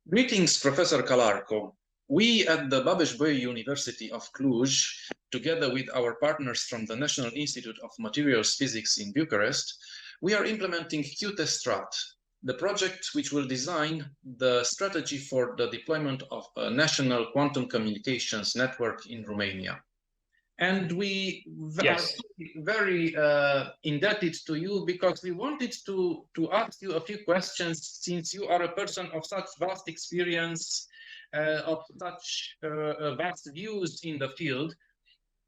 Greetings, Professor Calarco. We at the Babes-Bolyai University of Cluj, together with our partners from the National Institute of Materials Physics in Bucharest, we are implementing QTestrat, the project which will design the strategy for the deployment of a national quantum communications network in Romania. And we are very indebted to you because we wanted to ask you a few questions, since you are a person of such vast experience, of such vast views in the field.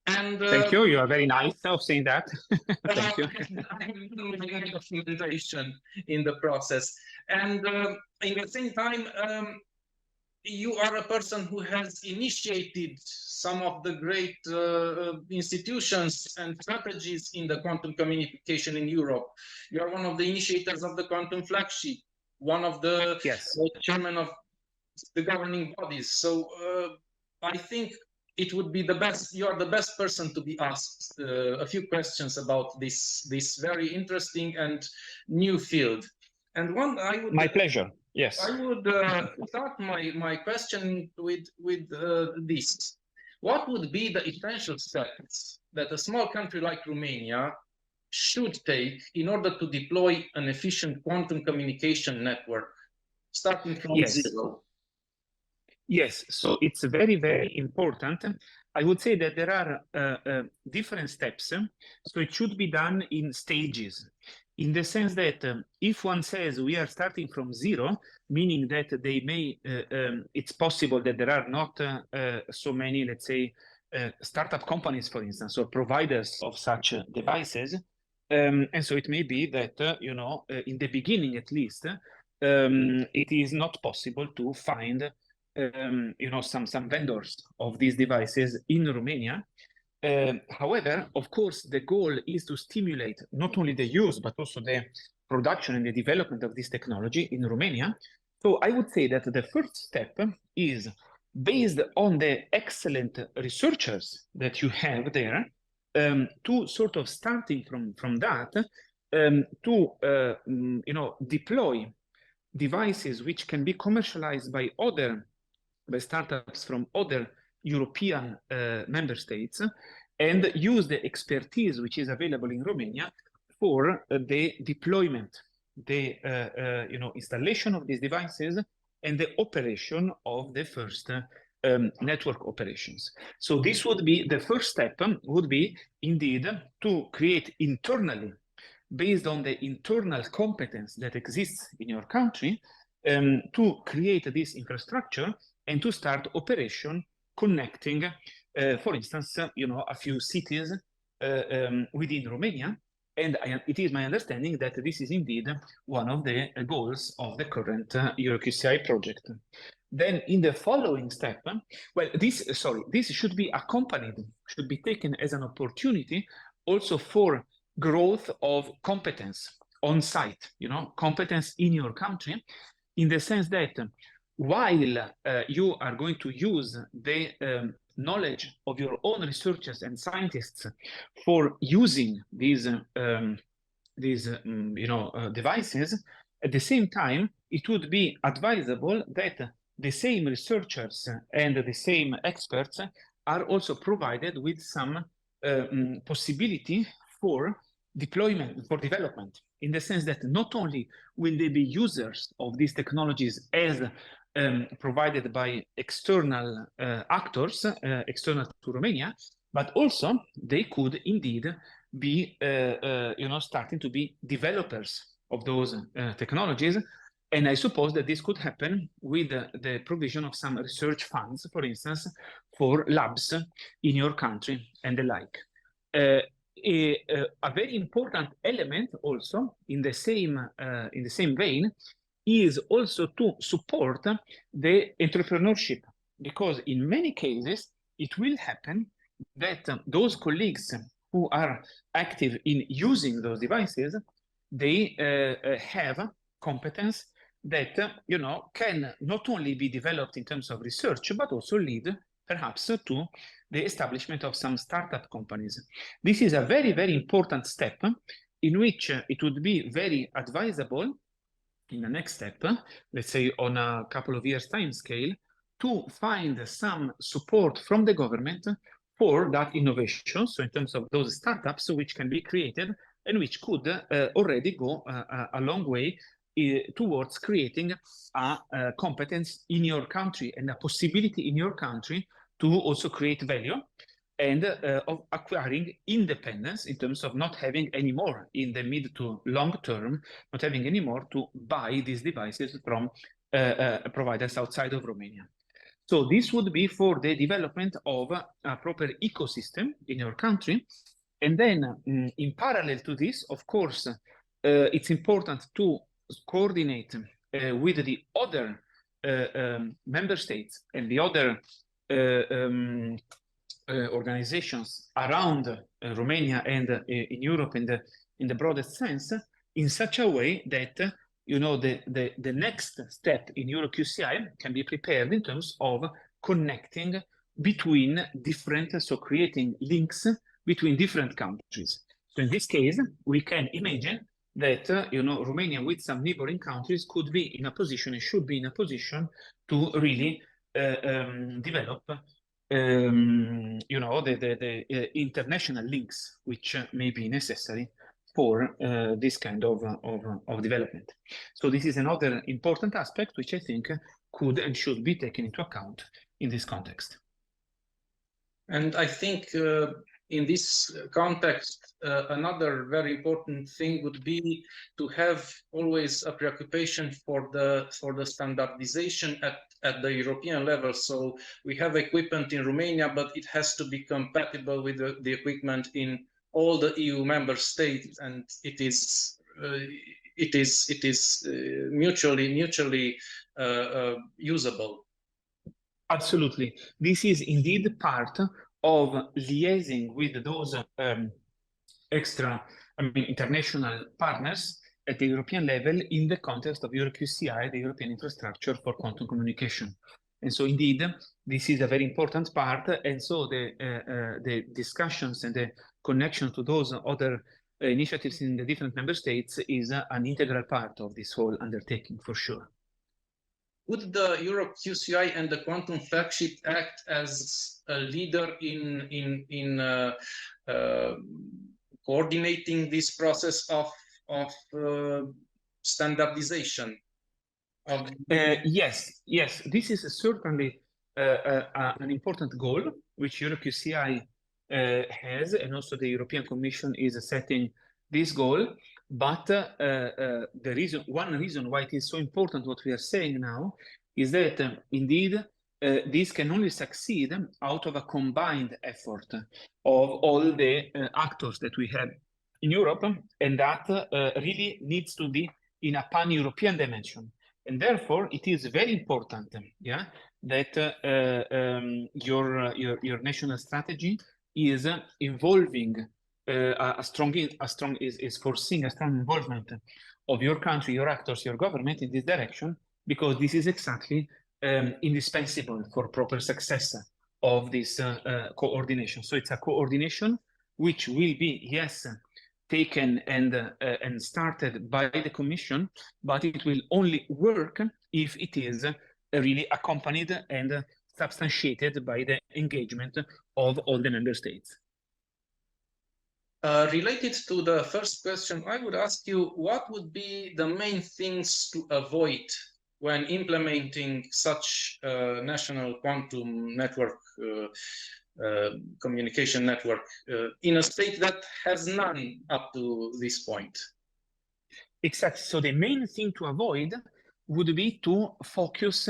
And thank you. You are very nice of saying that. Thank you. I'm in the process. And in the same time, you are a person who has initiated some of the great institutions and strategies in the quantum communication in Europe. You are one of the initiators of the quantum flagship, one of the chairman of the governing bodies. So I think it would be the best, you are the best person to be asked a few questions about this very interesting and new field. And one I would... My pleasure. Yes. I would start my question with this. What would be the essential steps that a small country like Romania should take in order to deploy an efficient quantum communication network, starting from zero? Yes, so it's very, very important. I would say that there are different steps, so it should be done in stages. In the sense that if one says we are starting from zero, meaning that they may, it's possible that there are not so many, let's say, startup companies, for instance, or providers of such devices. And so it may be that, you know, in the beginning at least, it is not possible to find, you know, some vendors of these devices in Romania. However, of course, the goal is to stimulate not only the use, but also the production and the development of this technology in Romania. So I would say that the first step is based on the excellent researchers that you have there, to sort of starting from that, to, you know, deploy devices which can be commercialized by startups from other European member states, and use the expertise which is available in Romania for the deployment, the you know, installation of these devices and the operation of the first network operations. So this would be the first step, would be indeed to create internally, based on the internal competence that exists in your country, to create this infrastructure and to start operation connecting, for instance, you know, a few cities within Romania. And it is my understanding that this is indeed one of the goals of the current EuroQCI project. Then in the following step, well, this should be accompanied, should be taken as an opportunity also for growth of competence on site, you know, competence in your country, in the sense that while you are going to use the knowledge of your own researchers and scientists for using these you know, devices, at the same time, it would be advisable that the same researchers and the same experts are also provided with some possibility for deployment, for development, in the sense that not only will they be users of these technologies as provided by external actors, external to Romania, but also they could indeed be, you know, starting to be developers of those technologies. And I suppose that this could happen with the provision of some research funds, for instance, for labs in your country and the like. A very important element also in the same vein is also to support the entrepreneurship, because in many cases it will happen that those colleagues who are active in using those devices, they have competence that, you know, can not only be developed in terms of research, but also lead perhaps to the establishment of some startup companies. This is a very, very important step in which it would be very advisable in the next step, let's say on a couple of years time scale, to find some support from the government for that innovation. So in terms of those startups which can be created and which could already go a long way towards creating a competence in your country and a possibility in your country to also create value and of acquiring independence in terms of not having any more in the mid to long term, not having any more to buy these devices from providers outside of Romania. So this would be for the development of a proper ecosystem in your country. And then in parallel to this, of course, it's important to coordinate with the other member states and the other organizations around Romania and in Europe in the broadest sense, in such a way that the next step in EuroQCI can be prepared in terms of connecting between different, so creating links between different countries. So in this case, we can imagine that Romania with some neighboring countries could be in a position and should be in a position to really develop the international links which may be necessary for this kind of development. So this is another important aspect which I think could and should be taken into account in this context. And I think in this context, another very important thing would be to have always a preoccupation for the standardization at the European level. So we have equipment in Romania, but it has to be compatible with the equipment in all the EU member states, and it is mutually usable. Absolutely. This is indeed part of liaising with those international partners at the European level in the context of EuroQCI, the European Infrastructure for Quantum Communication. And so indeed, this is a very important part. And so the discussions and the connection to those other initiatives in the different member states is an integral part of this whole undertaking, for sure. Would the EuroQCI and the Quantum Flagship act as a leader in coordinating this process of standardization? Yes, this is certainly an important goal which EuroQCI has, and also the European Commission is setting this goal. But one reason why it is so important what we are saying now is that indeed this can only succeed out of a combined effort of all the actors that we have in Europe, and that really needs to be in a pan-European dimension. And therefore, it is very important, that your national strategy is involving is foreseeing a strong involvement of your country, your actors, your government in this direction, because this is exactly indispensable for proper success of this coordination. So it's a coordination which will be, yes, taken and started by the Commission, but it will only work if it is really accompanied and substantiated by the engagement of all the member states. Related to the first question, I would ask you, what would be the main things to avoid when implementing such a national quantum network, communication network, in a state that has none up to this point? Exactly. So the main thing to avoid would be to focus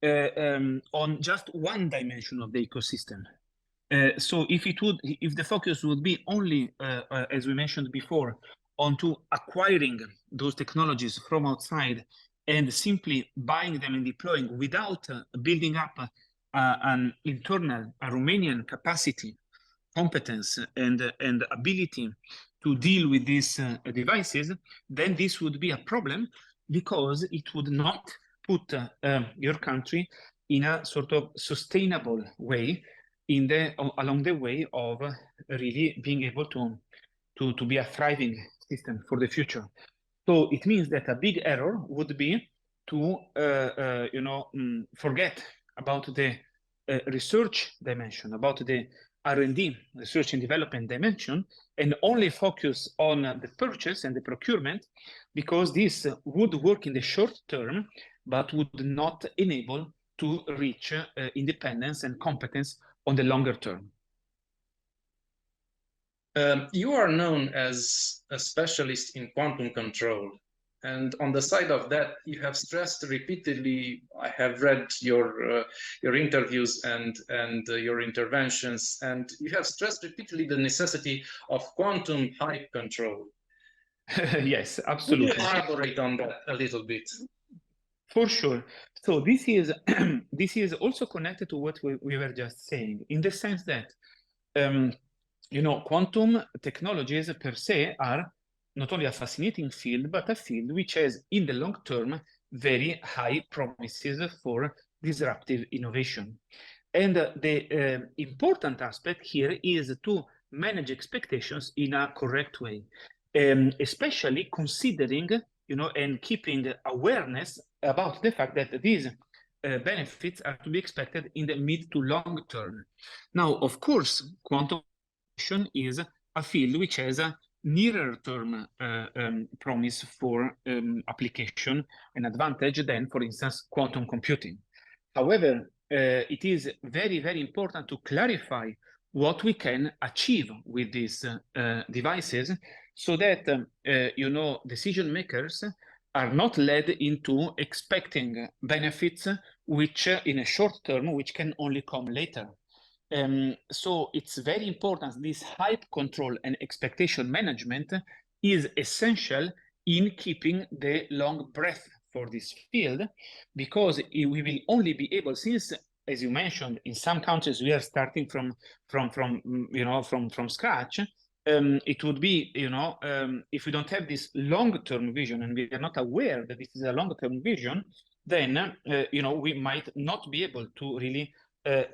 on just one dimension of the ecosystem. So if the focus would be only, as we mentioned before, onto acquiring those technologies from outside and simply buying them and deploying without building up an internal Romanian capacity, competence, and ability to deal with these devices, then this would be a problem, because it would not put your country in a sort of sustainable way along the way of really being able to be a thriving system for the future. So it means that a big error would be to forget about the research dimension, about the R&D, research and development dimension, and only focus on the purchase and the procurement, because this would work in the short term, but would not enable to reach independence and competence on the longer term. You are known as a specialist in quantum control. And on the side of that, you have stressed repeatedly, I have read your interviews and your interventions, and you have stressed repeatedly the necessity of quantum hype control. Yes, absolutely. Could you elaborate on that a little bit? For sure. So this is this is also connected to what we were just saying, in the sense that quantum technologies per se are not only a fascinating field, but a field which has, in the long term, very high promises for disruptive innovation. And the important aspect here is to manage expectations in a correct way, especially considering, and keeping awareness about the fact that these benefits are to be expected in the mid to long term. Now, of course, quantum is a field which has a nearer term promise for application and advantage than, for instance, quantum computing. However, it is very, very important to clarify what we can achieve with these devices, so that decision makers are not led into expecting benefits which in a short term, which can only come later. So it's very important. This hype control and expectation management is essential in keeping the long breath for this field, because we will only be able, since, as you mentioned, in some countries we are starting from scratch. It would be, if we don't have this long-term vision and we are not aware that this is a long-term vision, then we might not be able to really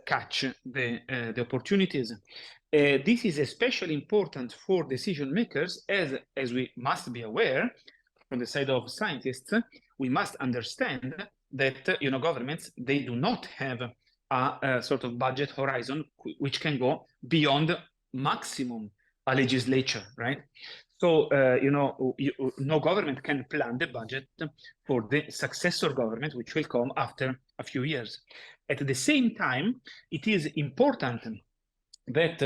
catch the opportunities. This is especially important for decision makers, as we must be aware from the side of scientists. We must understand that governments, they do not have a sort of budget horizon which can go beyond maximum a legislature, right? So, no government can plan the budget for the successor government, which will come after a few years. At the same time, it is important that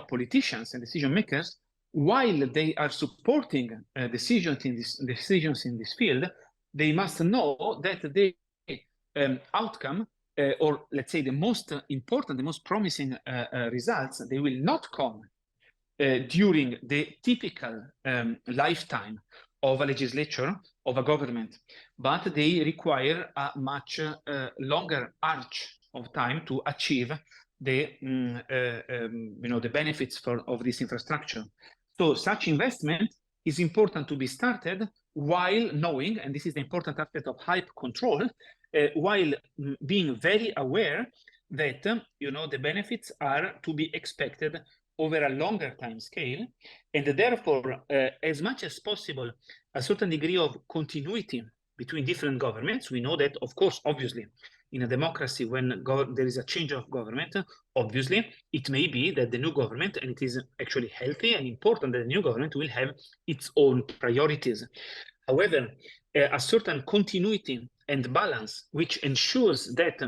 politicians and decision makers, while they are supporting decisions in this field, they must know that the outcome, or let's say the most important, the most promising results, they will not come during the typical lifetime of a legislature, of a government, but they require a much longer arc of time to achieve the the benefits of this infrastructure. So such investment is important to be started while knowing, and this is the important aspect of hype control, while being very aware that the benefits are to be expected over a longer time scale, and therefore, as much as possible, a certain degree of continuity between different governments. We know that, of course, obviously, in a democracy, when there is a change of government, obviously, it may be that the new government, and it is actually healthy and important that the new government will have its own priorities. However, a certain continuity and balance, which ensures that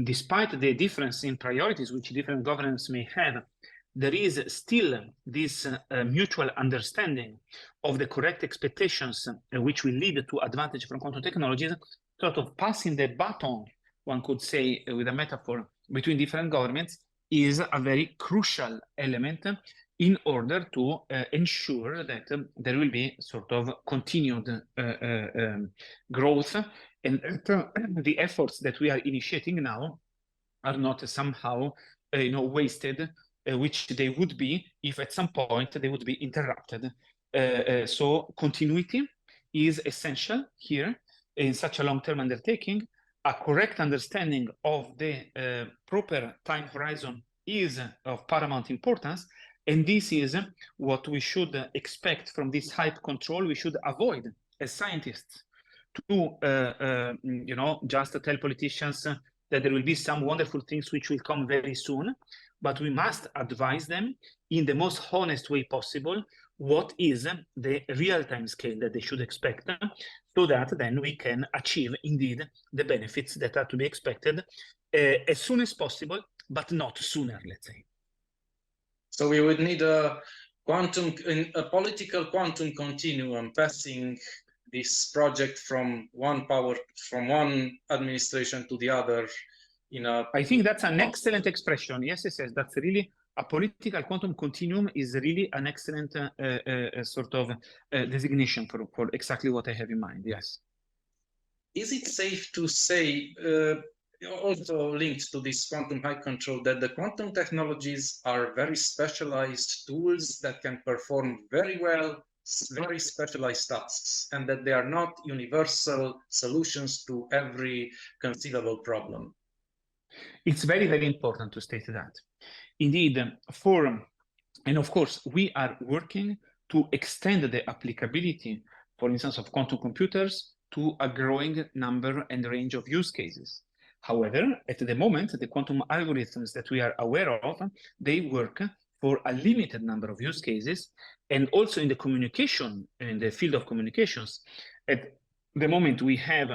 despite the difference in priorities which different governments may have, there is still this mutual understanding of the correct expectations, which will lead to advantage from quantum technologies, sort of passing the baton, one could say with a metaphor, between different governments, is a very crucial element in order to ensure that there will be sort of continued growth, and the efforts that we are initiating now are not somehow wasted, which they would be if at some point they would be interrupted. So continuity is essential here in such a long-term undertaking. A correct understanding of the proper time horizon is of paramount importance, And this is what we should expect from this hype control. We should avoid as scientists to, just tell politicians that there will be some wonderful things which will come very soon, but we must advise them in the most honest way possible what is the real-time scale that they should expect, so that then we can achieve indeed the benefits that are to be expected as soon as possible, but not sooner, let's say. So we would need a political quantum continuum passing this project from one administration to the other. I think that's an excellent expression. Yes, that's really a political quantum continuum is really an excellent sort of designation for exactly what I have in mind. Yes. Is it safe to say, also linked to this quantum high control, that the quantum technologies are very specialized tools that can perform very well very specialized tasks, and that they are not universal solutions to every conceivable problem? It's very, very important to state that. Indeed, and of course, we are working to extend the applicability, for instance, of quantum computers to a growing number and range of use cases. However, at the moment, the quantum algorithms that we are aware of, they work for a limited number of use cases, and also in the communication, in the field of communications. At the moment, we have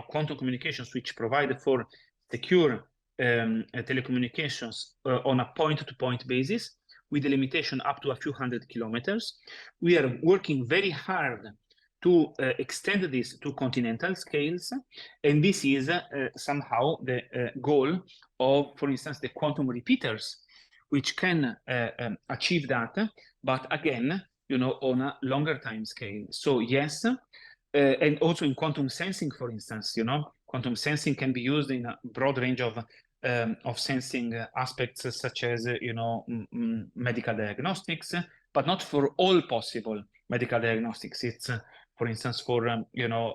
quantum communications which provide for secure telecommunications on a point-to-point basis, with a limitation up to a few hundred kilometers. We are working very hard to extend this to continental scales, and this is somehow the goal of, for instance, the quantum repeaters, which can achieve that, but again, on a longer time scale. So yes, and also in quantum sensing, for instance, quantum sensing can be used in a broad range of sensing aspects, such as medical diagnostics, but not for all possible medical diagnostics. It's for instance for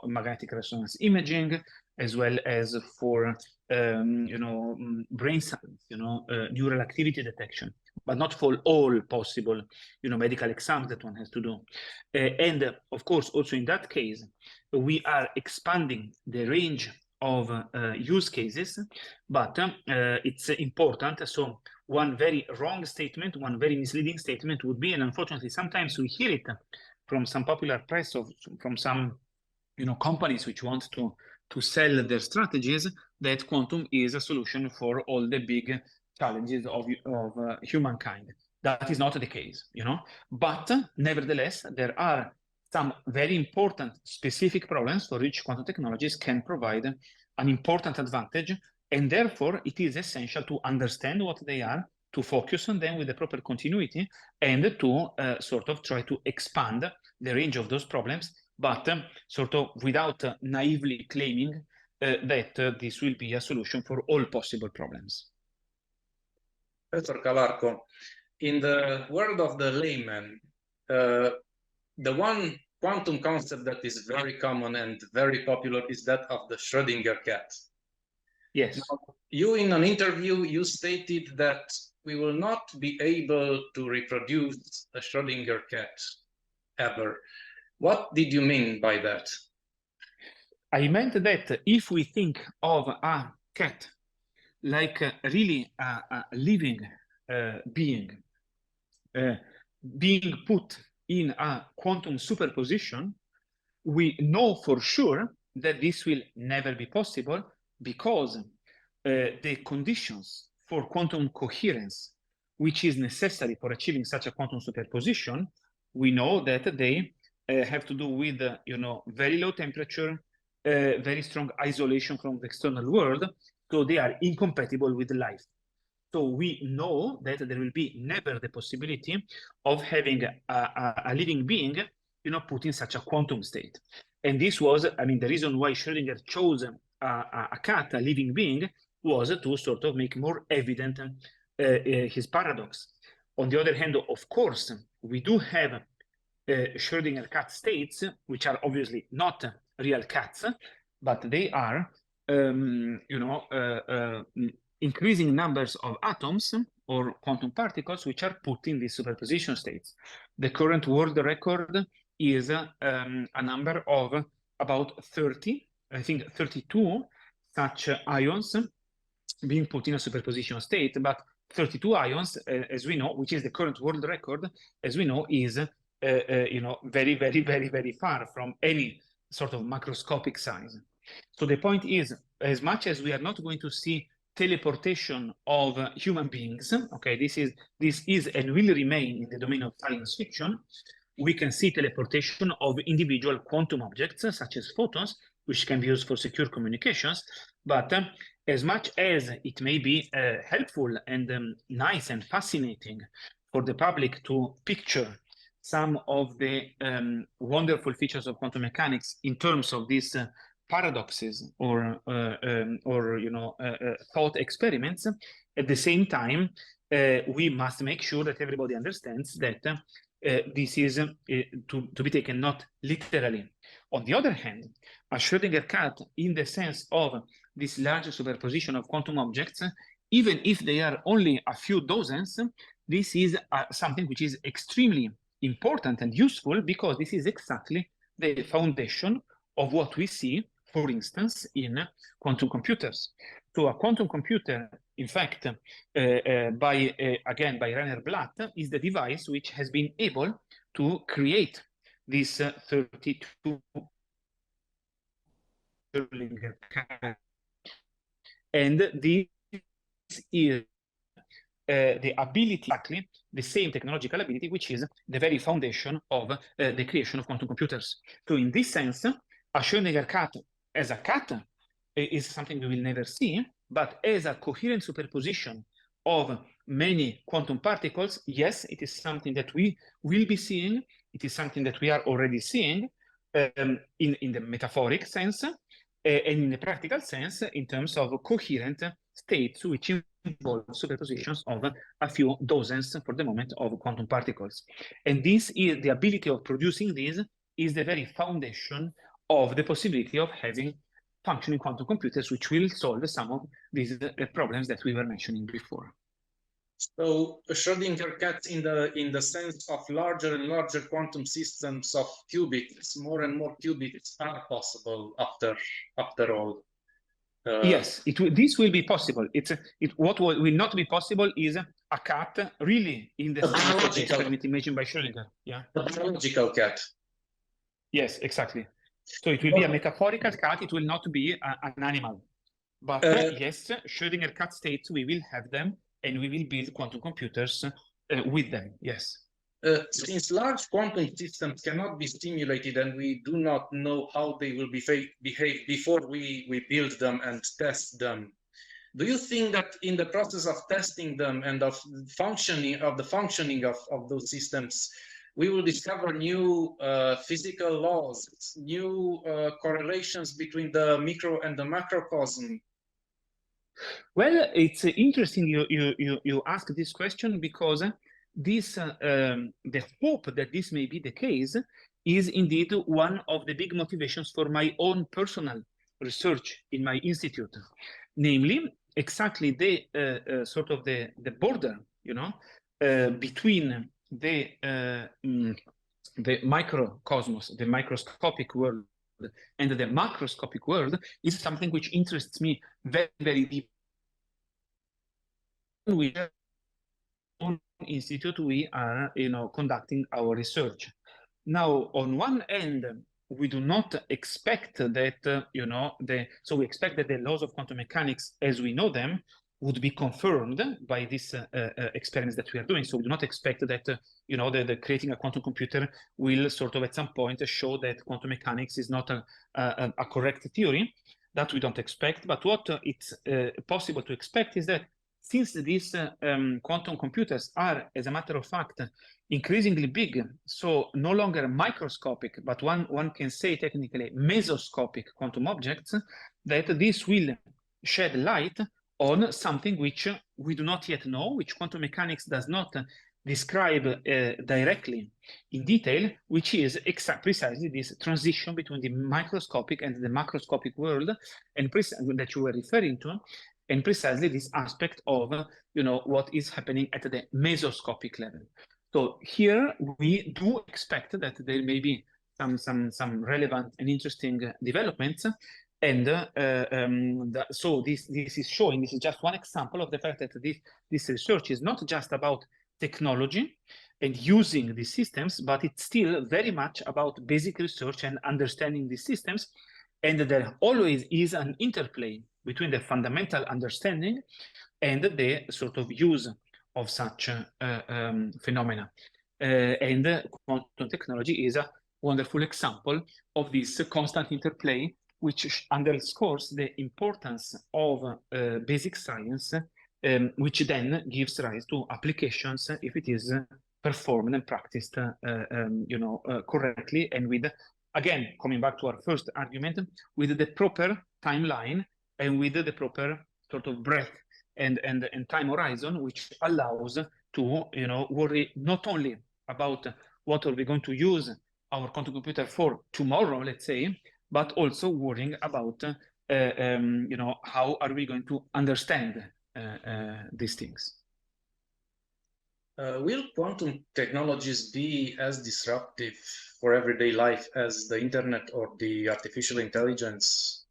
magnetic resonance imaging, as well as for brain science, neural activity detection, but not for all possible medical exams that one has to do. And of course, also in that case, we are expanding the range of use cases, but it's important. So one very wrong statement, one very misleading statement would be, and unfortunately sometimes we hear it from some popular press, from some companies which want to sell their strategies, that quantum is a solution for all the big challenges of humankind. That is not the case, but nevertheless, there are some very important specific problems for which quantum technologies can provide an important advantage, and therefore it is essential to understand what they are, to focus on them with the proper continuity, and to sort of try to expand the range of those problems, but sort of without naively claiming that this will be a solution for all possible problems. Professor Calarco, in the world of the layman, the one quantum concept that is very common and very popular is that of the Schrödinger cat. Yes. Now, you, in an interview, you stated that we will not be able to reproduce a Schrödinger cat ever. What did you mean by that? I meant that if we think of a cat like really a living being being put in a quantum superposition, we know for sure that this will never be possible, because the conditions for quantum coherence, which is necessary for achieving such a quantum superposition, we know that they have to do with very low temperature, very strong isolation from the external world, so they are incompatible with life. So we know that there will be never the possibility of having a living being put in such a quantum state. And this was, the reason why Schrödinger chose a cat, a living being, was to sort of make more evident his paradox. On the other hand, of course, we do have Schrödinger cat states, which are obviously not real cats, but they are increasing numbers of atoms or quantum particles which are put in these superposition states. The current world record is a number of about 30, I think 32 such ions being put in a superposition state, but 32 ions, as we know, which is the current world record, as we know, is very, very, very, very far from any sort of macroscopic size. So the point is, as much as we are not going to see teleportation of human beings, okay, this is and will remain in the domain of science fiction, we can see teleportation of individual quantum objects, such as photons, which can be used for secure communications. But as much as it may be helpful and nice and fascinating for the public to picture some of the wonderful features of quantum mechanics in terms of these paradoxes or thought experiments, at the same time, we must make sure that everybody understands that this is to be taken not literally. On the other hand, a Schrödinger cat, in the sense of this large superposition of quantum objects, even if they are only a few dozens, this is something which is extremely important and useful, because this is exactly the foundation of what we see, for instance, in quantum computers. So a quantum computer, in fact, again, by Rainer Blatt, is the device which has been able to create this 32 Schrödinger cat. And this is the ability, exactly the same technological ability, which is the very foundation of the creation of quantum computers. So in this sense, a Schrödinger cat as a cat is something we will never see, but as a coherent superposition of many quantum particles, yes, it is something that we will be seeing. It is something that we are already seeing in the metaphoric sense, and in the practical sense, in terms of coherent states which involve superpositions of a few dozens, for the moment, of quantum particles. And this is the ability of producing this is the very foundation of the possibility of having functioning quantum computers, which will solve some of these problems that we were mentioning before. So Schrödinger cat, in the sense of larger and larger quantum systems of qubits, more and more qubits are possible after all. Yes, this will be possible. What will not be possible is a cat really in the sense of the experiment imagined by Schrödinger. Yeah, a biological cat. Yes, exactly. So it will be a metaphorical cat. It will not be an animal. But yes, Schrödinger cat states, we will have them, and we will build quantum computers with them. Yes. Since large quantum systems cannot be stimulated and we do not know how they will behave before we build them and test them, do you think that in the process of testing them and of the functioning of those systems, we will discover new physical laws, new correlations between the micro and the macrocosm? Well, it's interesting you ask this question, because the hope that this may be the case is indeed one of the big motivations for my own personal research in my institute, namely exactly the sort of the border, between the microcosmos, the microscopic world, and the macroscopic world is something which interests me very, very deeply. We institute, we are conducting our research. Now, on one end, we do not expect that so we expect that the laws of quantum mechanics as we know them would be confirmed by these experiments that we are doing. So we do not expect that the creating a quantum computer will sort of at some point show that quantum mechanics is not a correct theory. That we don't expect. But what it's possible to expect is that since these quantum computers are, as a matter of fact, increasingly big, so no longer microscopic, but one can say technically mesoscopic quantum objects, that this will shed light on something which we do not yet know, which quantum mechanics does not describe directly in detail, which is precisely this transition between the microscopic and the macroscopic world, and that you were referring to. and precisely this aspect of, what is happening at the mesoscopic level. So here we do expect that there may be some relevant and interesting developments. And so this is showing, this is just one example of the fact that this research is not just about technology and using these systems, but it's still very much about basic research and understanding these systems. And there always is an interplay between the fundamental understanding and the sort of use of such phenomena. And quantum technology is a wonderful example of this constant interplay, which underscores the importance of basic science, which then gives rise to applications if it is performed and practiced, correctly, and with, again, coming back to our first argument, with the proper timeline and with the proper sort of breadth and time horizon, which allows to, worry not only about what are we going to use our quantum computer for tomorrow, let's say, but also worrying about, how are we going to understand these things. Will quantum technologies be as disruptive for everyday life as the internet or the artificial intelligence?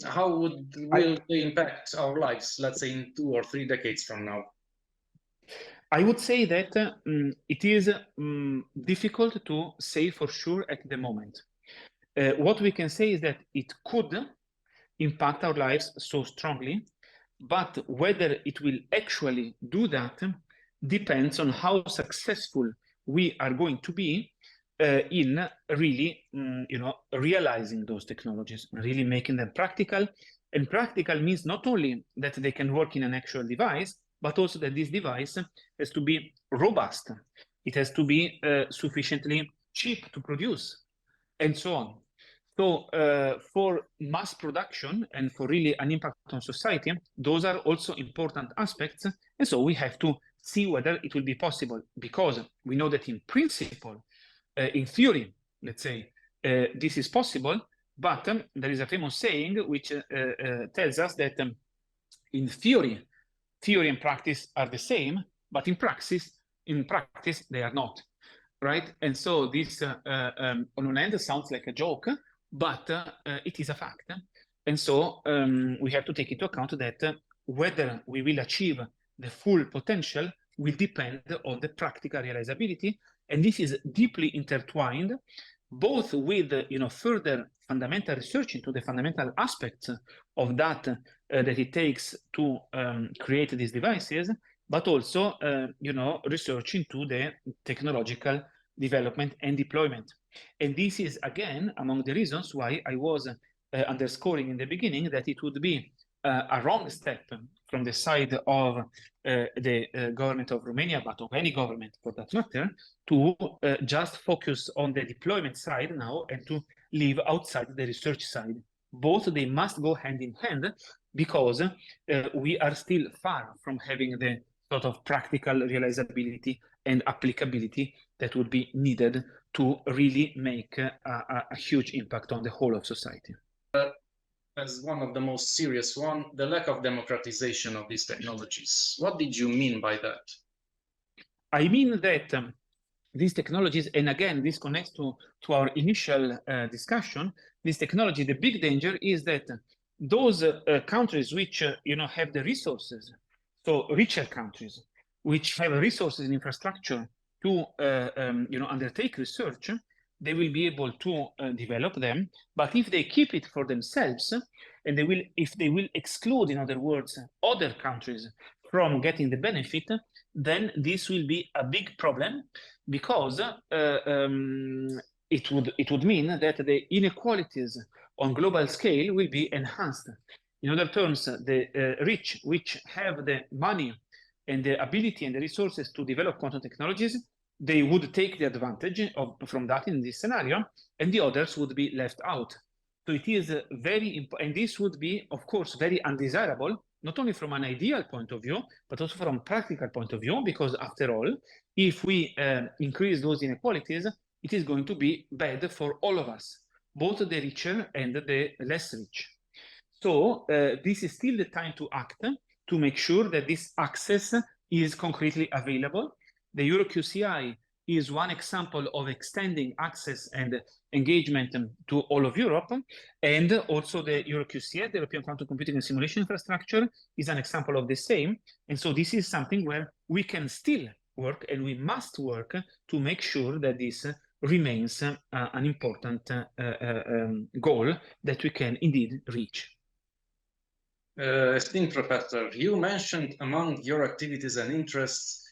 How will they impact our lives, let's say, in 2 or 3 decades from now? I would say that it is difficult to say for sure at the moment. What we can say is that it could impact our lives so strongly, but whether it will actually do that depends on how successful we are going to be in really, realizing those technologies, really making them practical. And practical means not only that they can work in an actual device, but also that this device has to be robust. It has to be sufficiently cheap to produce, and so on. So for mass production and for really an impact on society, those are also important aspects. And so we have to see whether it will be possible, because we know that in principle, in theory, let's say, this is possible, but there is a famous saying which tells us that in theory and practice are the same, but in practice they are not, right? And so this, on one end, sounds like a joke, but it is a fact. And so we have to take into account that whether we will achieve the full potential will depend on the practical realizability. And this is deeply intertwined both with further fundamental research into the fundamental aspects of that that it takes to create these devices, but also research into the technological development and deployment. And this is, again, among the reasons why I was underscoring in the beginning that it would be a wrong step from the side of the government of Romania, but of any government for that matter, to just focus on the deployment side now and to leave outside the research side. Both they must go hand in hand, because we are still far from having the sort of practical realizability and applicability that would be needed to really make a huge impact on the whole of society. As one of the most serious one, the lack of democratization of these technologies. What did you mean by that? I mean that these technologies, and again, this connects to our initial discussion, this technology, the big danger is that those countries which have the resources, so richer countries, which have resources and infrastructure to undertake research, they will be able to develop them. But if they keep it for themselves, and if they will exclude, in other words, other countries from getting the benefit, then this will be a big problem, because it would mean that the inequalities on global scale will be enhanced. In other terms, the rich, which have the money and the ability and the resources to develop quantum technologies, they would take the advantage from that in this scenario, and the others would be left out. So it is very important, and this would be, of course, very undesirable, not only from an ideal point of view, but also from a practical point of view, because after all, if we increase those inequalities, it is going to be bad for all of us, both the richer and the less rich. So this is still the time to act, to make sure that this access is concretely available. The EuroQCI is one example of extending access and engagement to all of Europe. And also the EuroQCI, the European Quantum Computing and Simulation Infrastructure, is an example of the same. And so this is something where we can still work, and we must work to make sure that this remains an important goal that we can indeed reach. Esteemed Professor, you mentioned among your activities and interests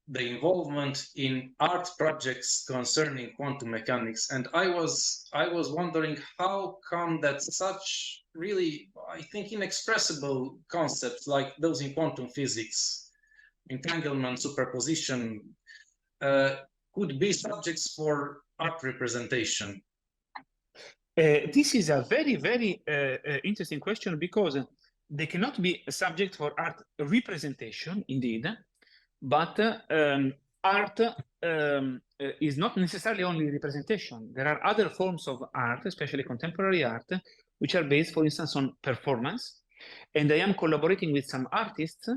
the involvement in art projects concerning quantum mechanics, and I was wondering how come that such really, I think, inexpressible concepts like those in quantum physics, entanglement, superposition, could be subjects for art representation. This is a very, very interesting question, because they cannot be a subject for art representation, indeed, but art is not necessarily only representation. There are other forms of art, especially contemporary art, which are based, for instance, on performance. And I am collaborating with some artists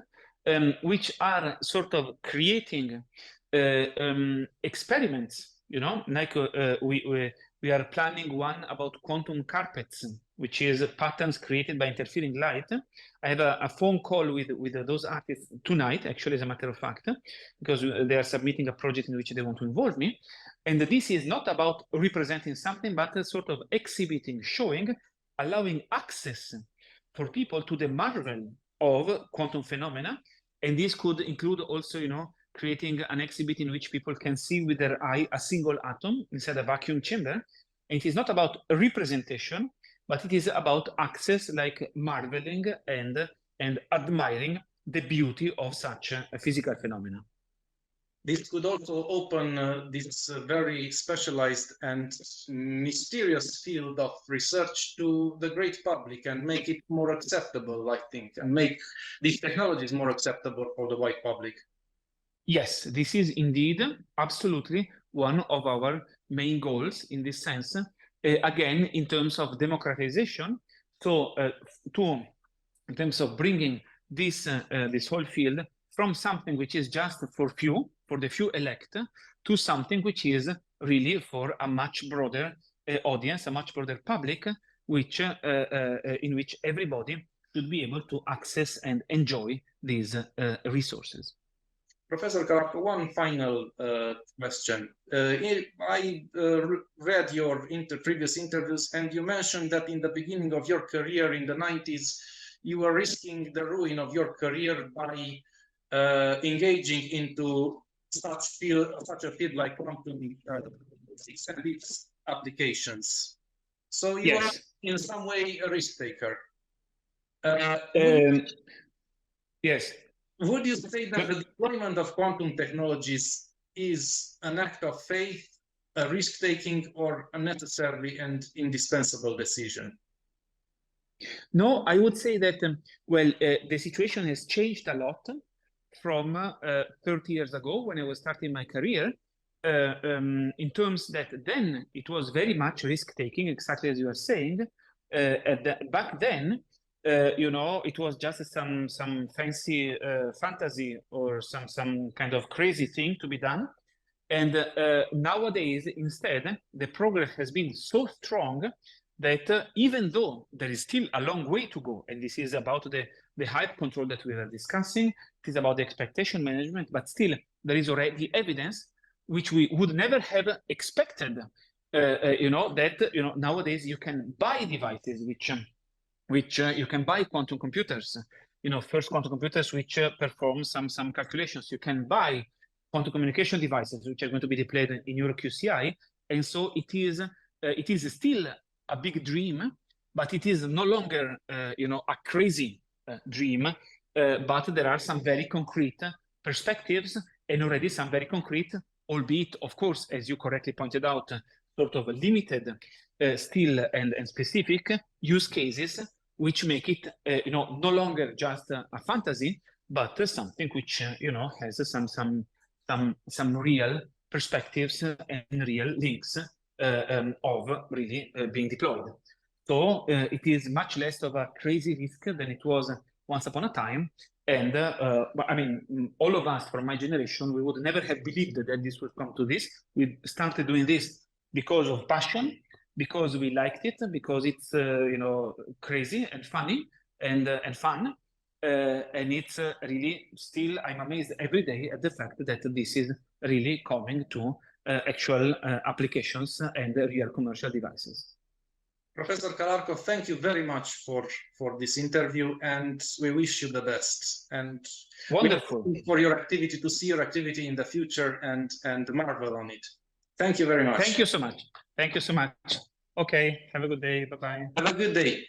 which are sort of creating experiments, you know, like we are planning one about quantum carpets, which is patterns created by interfering light. I have a phone call with those artists tonight, actually, as a matter of fact, because they are submitting a project in which they want to involve me. And this is not about representing something, but sort of exhibiting, showing, allowing access for people to the marvel of quantum phenomena. And this could include also, you know, creating an exhibit in which people can see with their eye a single atom inside a vacuum chamber. And it is not about representation, but it is about access, like marveling and admiring the beauty of such a physical phenomena. This could also open this very specialized and mysterious field of research to the great public and make it more acceptable, I think, and make these technologies more acceptable for the wide public. Yes, this is indeed absolutely one of our main goals in this sense, again, in terms of democratization. So in terms of bringing this whole field from something which is just for the few elect, to something which is really for a much broader audience, a much broader public, which in which everybody should be able to access and enjoy these resources. Professor Calarco, one final question. I read your previous interviews, and you mentioned that in the beginning of your career in the 90s, you were risking the ruin of your career by engaging into such a field like quantum physics and its applications. So you are in some way a risk taker. Yes. Would you say that the deployment of quantum technologies is an act of faith, a risk-taking, or a necessary and indispensable decision? No, I would say that, well, the situation has changed a lot from 30 years ago when I was starting my career, in terms that then it was very much risk-taking, exactly as you are saying. Back then, you know, it was just some fancy fantasy or some kind of crazy thing to be done. And nowadays, instead, the progress has been so strong that even though there is still a long way to go, and this is about the hype control that we were discussing, it is about the expectation management, but still there is already evidence which we would never have expected, you know, that, you know, nowadays you can buy devices which you can buy quantum computers, you know, first quantum computers which perform some calculations. You can buy quantum communication devices which are going to be deployed in EuroQCI. And so it is still a big dream, but it is no longer, you know, a crazy dream, but there are some very concrete perspectives and already some very concrete, albeit, of course, as you correctly pointed out, sort of limited still and specific use cases, which make it, you know, no longer just a fantasy, but something which, you know, has some real perspectives and real links of really being deployed. So it is much less of a crazy risk than it was once upon a time. And I mean, all of us from my generation, we would never have believed that this would come to this. We started doing this because of passion, because we liked it, because it's you know, crazy and funny and fun. And it's really still, I'm amazed every day at the fact that this is really coming to actual applications and real commercial devices. Professor Calarco, thank you very much for this interview, and we wish you the best. And wonderful for your activity, to see your activity in the future and marvel on it. Thank you very much. Thank you so much. Thank you so much. Okay, have a good day. Bye-bye. Have a good day.